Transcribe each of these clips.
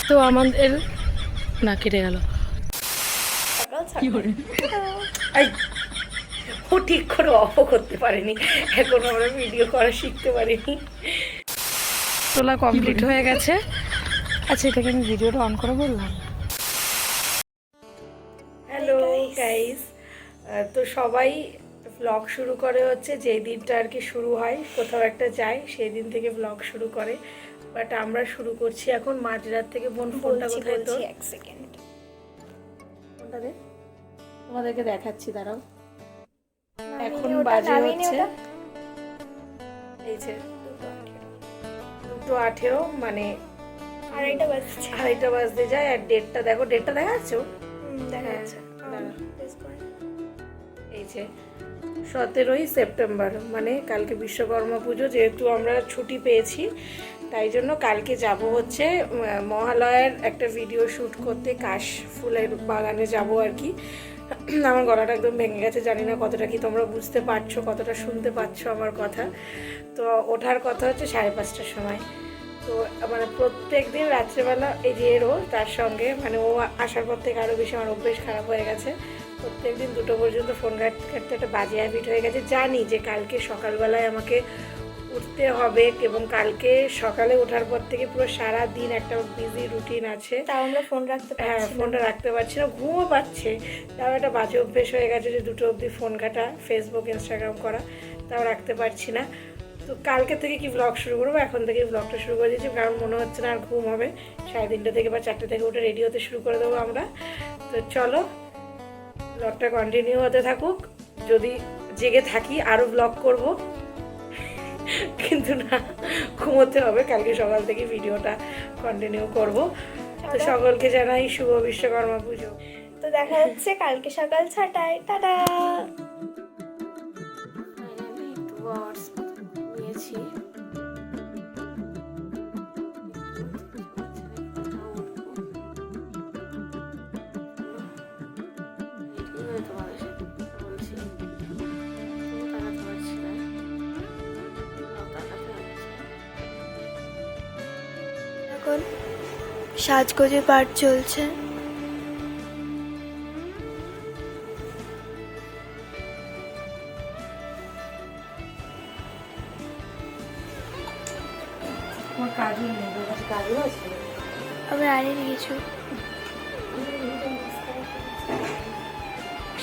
তো আমাদের না কেটে গেল। ও ঠিক করে অফও করতে পারেনি, এখন আমরা ভিডিও করা শিখতে পারিনি। তোলা কমপ্লিট হয়ে গেছে। আচ্ছা, এটাকে আমি ভিডিওটা অন করে বললাম। হ্যালো গাইস, তো সবাই ব্লগ শুরু করে হচ্ছে যেই দিনটা আর কি শুরু হয়, কোথাও একটা যায় সেই দিন থেকে ব্লগ শুরু করে। বাট আমরা শুরু করছি এখন মাঝরাত থেকে। বোন ফোনটা কোথায়? তো এক সেকেন্ড, ফোনটা দে, তোমাদেরকে দেখাচ্ছি, দাঁড়াও। এখন বাজে হচ্ছে এই যে 2:18, মানে 2:30 বাজতে যায়। আর ডেটটা দেখো, ডেটটা দেখা যাচ্ছে? এই যে 17ই সেপ্টেম্বর, মানে কালকে বিশ্বকর্মা পুজো। যেহেতু আমরা ছুটি পেয়েছি তাই জন্য কালকে যাব হচ্ছে মহালয়ার একটা ভিডিও শ্যুট করতে, কাশ ফুলের বাগানে যাব আর কি। আমার গলাটা একদম ভেঙে গেছে, জানি না কতটা কি তোমরা বুঝতে পারছো, কতটা শুনতে পাচ্ছ আমার কথা। তো ওঠার কথা হচ্ছে 5:30টার সময়। তো মানে প্রত্যেক দিন রাত্রেবেলা এই যে এরও তার সঙ্গে, মানে ও আসার পর থেকে আরও বেশি আমার অভ্যেস খারাপ হয়ে গেছে। প্রত্যেক দিন 2টো পর্যন্ত ফোন ঘাঁটতে একটা বাজে হ্যাবিট হয়ে গেছে। জানি যে কালকে সকালবেলায় আমাকে উঠতে হবে, এবং কালকে সকালে ওঠার পর থেকে পুরো সারা দিন একটা বিজি রুটিন আছে। তাও আমরা ফোন রাখতে পারছি না। ফোনটা রাখতে পারছি না, ঘুমও পাচ্ছে। তাও একটা বাজে অভ্যেস হয়ে গেছে যে 2টো অবধি ফোন ঘাঁটা, ফেসবুক ইনস্টাগ্রাম করা, তাও রাখতে পারছি না। তো কালকে থেকে কি ব্লগ শুরু করবো, এখন থেকে ব্লগটা শুরু করে দিয়েছি, কারণ মনে হচ্ছে না আর ঘুম হবে। 3:30 থেকে বা 4টে থেকে উঠে রেডি হতে শুরু করে দেবো আমরা। তো চলো ব্লগটা কন্টিনিউ হতে থাকুক। যদি জেগে থাকি আরও ব্লগ করব, কিন্তু না, ঘুমোতে হবে। কালকে সকাল থেকে ভিডিওটা কন্টিনিউ করব। তো সকলকে জানাই শুভ বিশ্বকর্মা পুজো। তো দেখা হচ্ছে কালকে সকাল 6টায়। টাটা। নিয়েছি। এখন সাজগোজের পাঠ চলছে। আমার কাজও নেই, কাজও আছে। আমি আনিনি কিছু।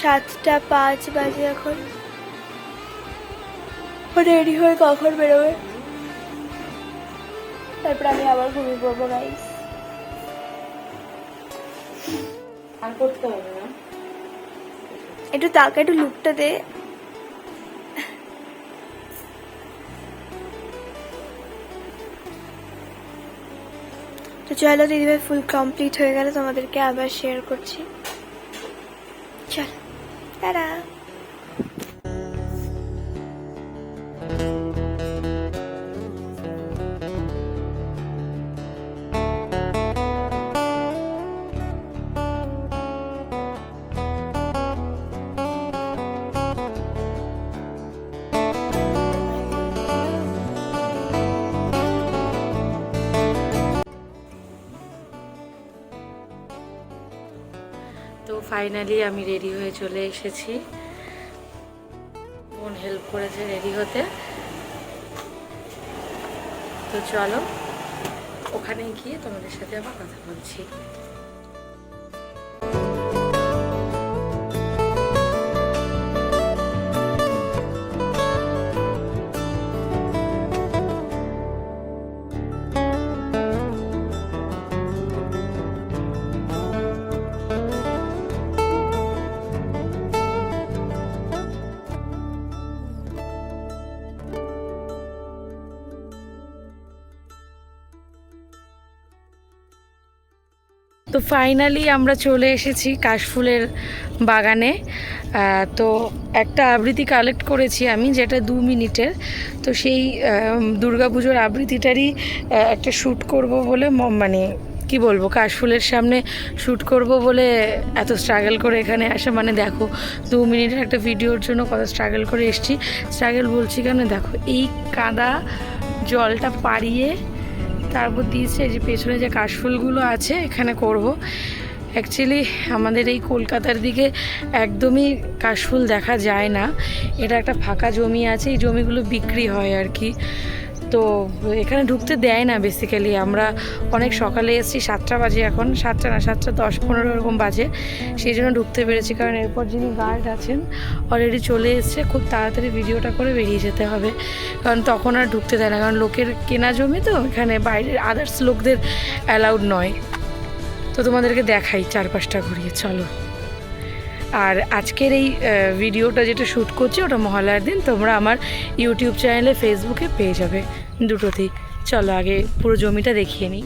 7:05 বাজে এখন। রেডি হয়ে কখন বেরোবে, তারপর আমি আবার ঘুমিয়ে পড়বো গাইস। আর করতে হবে না, একটু তাকে একটু লুকটা দে। তো চলো দিদিভাই, ফুল কমপ্লিট হয়ে গেলে তোমাদেরকে আবার শেয়ার করছি। চল, টাটা। তো ফাইনালি আমি রেডি হয়ে চলে এসেছি। বোন হেল্প করেছে রেডি হতে। তো চলো ওখানে গিয়ে তোমাদের সাথে আবার কথা বলছি। তো ফাইনালি আমরা চলে এসেছি কাশফুলের বাগানে। তো একটা আবৃত্তি কালেক্ট করেছি আমি, যেটা 2 মিনিটের। তো সেই দুর্গাপুজোর আবৃত্তিটারই একটা শ্যুট করব বলে, মানে কি বলবো, কাশফুলের সামনে শ্যুট করব বলে এত স্ট্রাগল করে এখানে আসা। মানে দেখো 2 মিনিটের একটা ভিডিওর জন্য কত স্ট্রাগল করে এসেছি। স্ট্রাগল বলছি কেন, দেখো এই কাদা জলটা পাড়িয়ে তারপর দিয়েছে এই যে পেছনে যে কাশফুলগুলো আছে এখানে করব। অ্যাকচুয়ালি আমাদের এই কলকাতার দিকে একদমই কাশফুল দেখা যায় না। এটা একটা ফাঁকা জমি আছে, এই জমিগুলো বিক্রি হয় আর কি। তো এখানে ঢুকতে দেয় না বেসিক্যালি। আমরা অনেক সকালে এসেছি, 7টা বাজে, এখন 7টা না 7টা 10-15 এরকম বাজে, সেই জন্য ঢুকতে পেরেছি। কারণ এরপর যিনি গার্ড আছেন অলরেডি চলে এসছে, খুব তাড়াতাড়ি ভিডিওটা করে বেরিয়ে যেতে হবে, কারণ তখন আর ঢুকতে দেয় না। কারণ লোকের কেনা জমি তো, এখানে বাইরের আদার্স লোকদের অ্যালাউড নয়। তো তোমাদেরকে দেখাই চারপাশটা ঘুরিয়ে, চলো। আর আজকের এই ভিডিওটা যেটা শ্যুট করছি ওটা মহালয়ার দিন, তোমরা আমার ইউটিউব চ্যানেলে, ফেসবুকে পেয়ে যাবে, দুটোতেই। চলো আগে পুরো জমিটা দেখিয়ে নিই।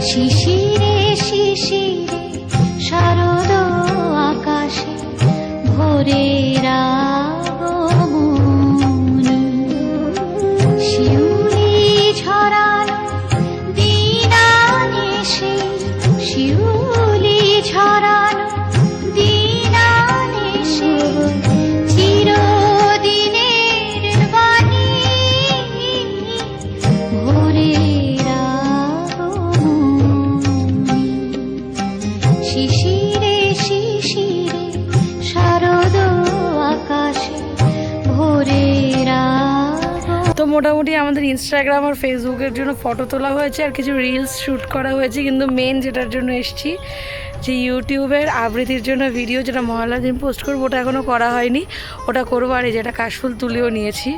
শিশিরে শিশিরে শারদ আকাশে ভোরের আগমনী, শিউলি ঝরানো দিনানিশি, শিউলি ঝরানো দিনানিশি, চিরদিনের বাণী ভোরের আগমনী, শিশিরে শিশিরে শারদ আকাশে ভোরের আগমনী। তো মোটামুটি আমাদের ইনস্টাগ্রাম আর ফেসবুকের জন্য ফটো তোলা হয়েছে, আর কিছু রিলস শ্যুট করা হয়েছে, কিন্তু মেন যেটার জন্য এসেছি, যে ইউটিউবের আবৃত্তির জন্য ভিডিও, যেটা মহালয়ার দিন পোস্ট করবো, ওটা এখনও করা হয়নি, ওটা করবো। আর এই যেটা কাশফুল তুলেও নিয়েছি,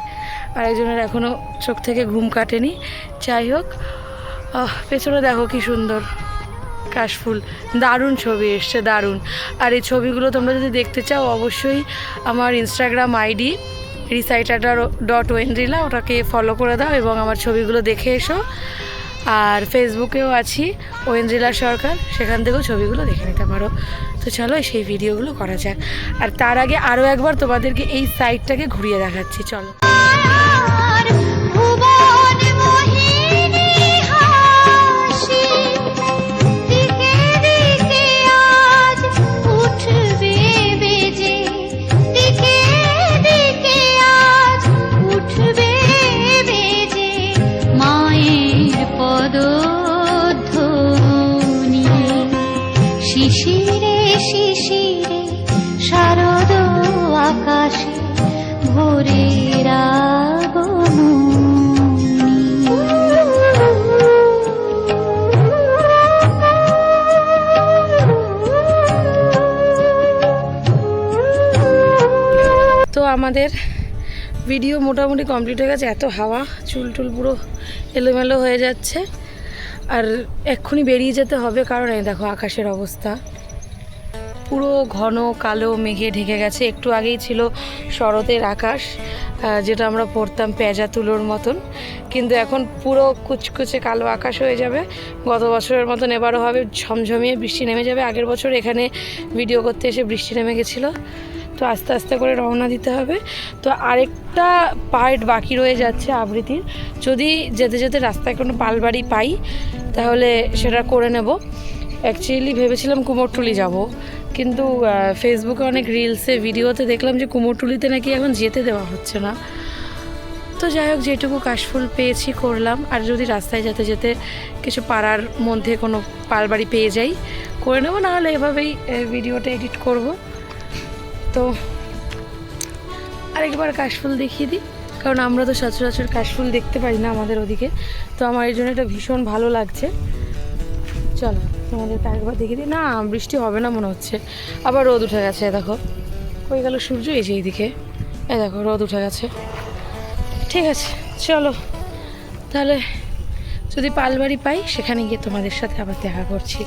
আর একজনের এখনও চোখ থেকে ঘুম কাটেনি। যাই হোক, পেছনে দেখো কি সুন্দর কাশফুল, দারুণ ছবি এসছে, দারুণ। আর এই ছবিগুলো তোমরা যদি দেখতে চাও অবশ্যই আমার ইনস্টাগ্রাম আইডি recital.wenrila, ওটাকে ফলো করে দাও এবং আমার ছবিগুলো দেখে এসো। আর ফেসবুকেও আছি ওয়েন্দ্রিলা সরকার, সেখান থেকেও ছবিগুলো দেখে নিতে পারো। তো চলো সেই ভিডিওগুলো করা যাক। আর তার আগে আরও একবার তোমাদেরকে এই সাইডটাকে ঘুরিয়ে দেখাচ্ছি, চলো। ভুবন মোহিনী হাসি, দিকে দিকে আজ উঠবে বেজে, দিকে দিকে আজ উঠবে বেজে, মায়ের পদধ্বনি, শিশিরে শিশিরে শারদ আকাশে ভোরের আগমনী। তো আমাদের ভিডিও মোটামুটি কমপ্লিট হয়ে গেছে। এত হাওয়া, চুল টুল পুরো এলোমেলো হয়ে যাচ্ছে। আর এক্ষুনি বেরিয়ে যেতে হবে, কারণ এই দেখো আকাশের অবস্থা পুরো ঘন কালো মেঘে ঢেকে গেছে। একটু আগেই ছিল শরতের আকাশ, যেটা আমরা পড়তাম পেঁজা তুলোর মতন, কিন্তু এখন পুরো কুচকুচে কালো আকাশ হয়ে যাবে। গত বছরের মতন এবারও হবে, ঝমঝমিয়ে বৃষ্টি নেমে যাবে। আগের বছর এখানে ভিডিও করতে এসে বৃষ্টি নেমে গেছিলো। তো আস্তে আস্তে করে রওনা দিতে হবে। তো আরেকটা পার্ট বাকি রয়ে যাচ্ছে আবৃত্তির, যদি যেতে যেতে রাস্তায় কোনো পালবাড়ি পাই তাহলে সেটা করে নেব। অ্যাকচুয়ালি ভেবেছিলাম কুমোরটুলি যাব, কিন্তু ফেসবুকে অনেক রিলসে ভিডিওতে দেখলাম যে কুমোরটুলিতে নাকি এখন যেতে দেওয়া হচ্ছে না। তো যাই হোক, যেটুকু কাশফুল পেয়েছি করলাম। আর যদি রাস্তায় যেতে যেতে কিছু পাড়ার মধ্যে কোনো পালবাড়ি পেয়ে যাই করে নেবো, নাহলে এভাবেই ভিডিওটা এডিট করব। তো আরেকবার কাশফুল দেখিয়ে দিই, কারণ আমরা তো সচরাচর কাশফুল দেখতে পাই না আমাদের ওদিকে। তো আমার এই জন্য এটা ভীষণ ভালো লাগছে। চলো তোমাদেরকে আরেকবার দেখিয়ে দিই। না, বৃষ্টি হবে না মনে হচ্ছে, আবার রোদ উঠে গেছে। দেখো কই গেল সূর্য, এই যে এইদিকে, দেখো রোদ উঠে গেছে। ঠিক আছে চলো তাহলে, যদি পালবাড়ি পাই সেখানে গিয়ে তোমাদের সাথে আবার দেখা করছি।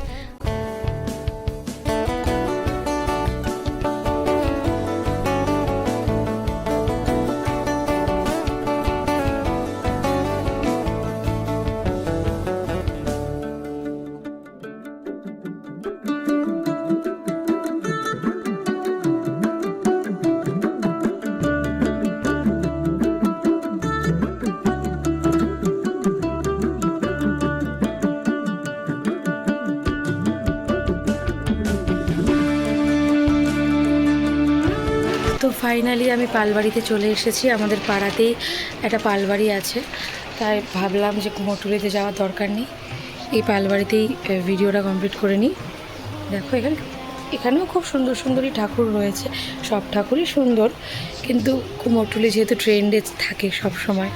ফাইনালি আমি পালবাড়িতে চলে এসেছি। আমাদের পাড়াতেই একটা পালবাড়ি আছে, তাই ভাবলাম যে কুমোরটুলিতে যাওয়ার দরকার নেই, এই পালবাড়িতেই ভিডিওটা কমপ্লিট করে নিই। দেখো এখানেও খুব সুন্দর সুন্দরই ঠাকুর রয়েছে, সব ঠাকুরই সুন্দর, কিন্তু কুমোরটুলি যেহেতু ট্রেন্ডে থাকে সব সময়,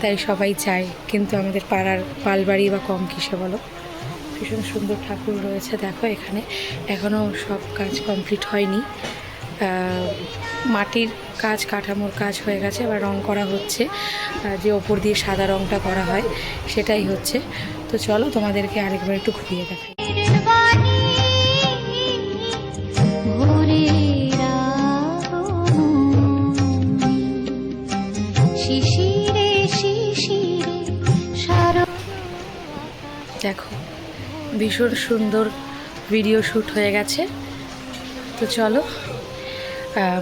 তাই সবাই চায়। কিন্তু আমাদের পাড়ার পালবাড়ি বা কম কিসে বলো, ভীষণ সুন্দর ঠাকুর রয়েছে। দেখো এখানে এখনও সব কাজ কমপ্লিট হয়নি, মাটির কাজ, কাঠামোর কাজ হয়ে গেছে, আবার রং করা হচ্ছে, যে ওপর দিয়ে সাদা রংটা করা হয় সেটাই হচ্ছে। তো চলো তোমাদেরকে আরেকবার একটু ঘুরিয়ে দেখাই। বাণী ভোরের আগমনী, শিশিরে শিশিরে শারদ। দেখো ভীষণ সুন্দর ভিডিও শ্যুট হয়ে গেছে। তো চলো,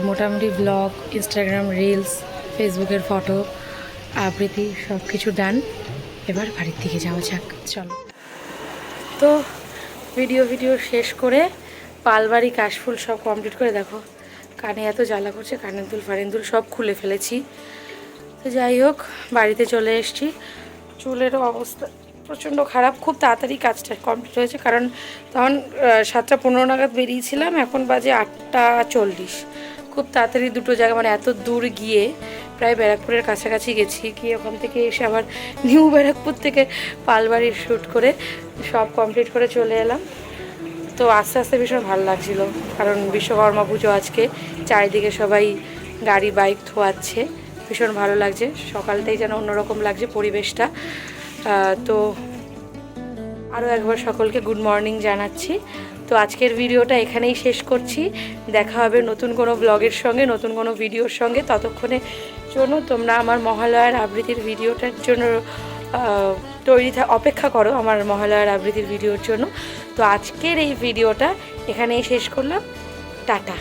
মোটামুটি ব্লগ, ইনস্টাগ্রাম রিলস, ফেসবুকের ফটো, আবৃত্তি সব কিছু ডান। এবার বাড়ির দিকে যাওয়া যাক, চলো। তো ভিডিও শেষ করে পালবাড়ি কাশফুল সব কমপ্লিট করে, দেখো কানে এত জ্বালা করছে, কানের দুল ফারেন্দুল সব খুলে ফেলেছি। তো যাই হোক, বাড়িতে চলে এসেছি। চুলেরও অবস্থা প্রচণ্ড খারাপ, খুব তাড়াতাড়ি কাজটা কমপ্লিট হয়েছে, কারণ তখন 7:15 নাগাদ বেরিয়েছিলাম, এখন বাজে 8:40। খুব তাড়াতাড়ি দুটো জায়গা, মানে এত দূর গিয়ে প্রায় ব্যারাকপুরের কাছাকাছি গেছি, গিয়ে ওখান থেকে এসে আবার নিউ ব্যারাকপুর থেকে পালবাড়ির শ্যুট করে সব কমপ্লিট করে চলে এলাম। তো আস্তে আস্তে ভীষণ ভালো লাগছিলো, কারণ বিশ্বকর্মা পুজো আজকে, চারিদিকে সবাই গাড়ি বাইক ধোয়াচ্ছে, ভীষণ ভালো লাগছে। সকালটাই যেন অন্যরকম লাগছে পরিবেশটা। তো আরও একবার সকলকে গুড মর্নিং জানাচ্ছি। তো আজকের ভিডিওটা এখানেই শেষ করছি। দেখা হবে নতুন কোনো ব্লগের সঙ্গে, নতুন কোনো ভিডিওর সঙ্গে। ততক্ষণের জন্য তোমরা আমার মহালয়ার আবৃত্তির ভিডিওটার জন্য অপেক্ষা করো, আমার মহালয়ার আবৃত্তির ভিডিওর জন্য। তো আজকের এই ভিডিওটা এখানেই শেষ করলাম। টাটা।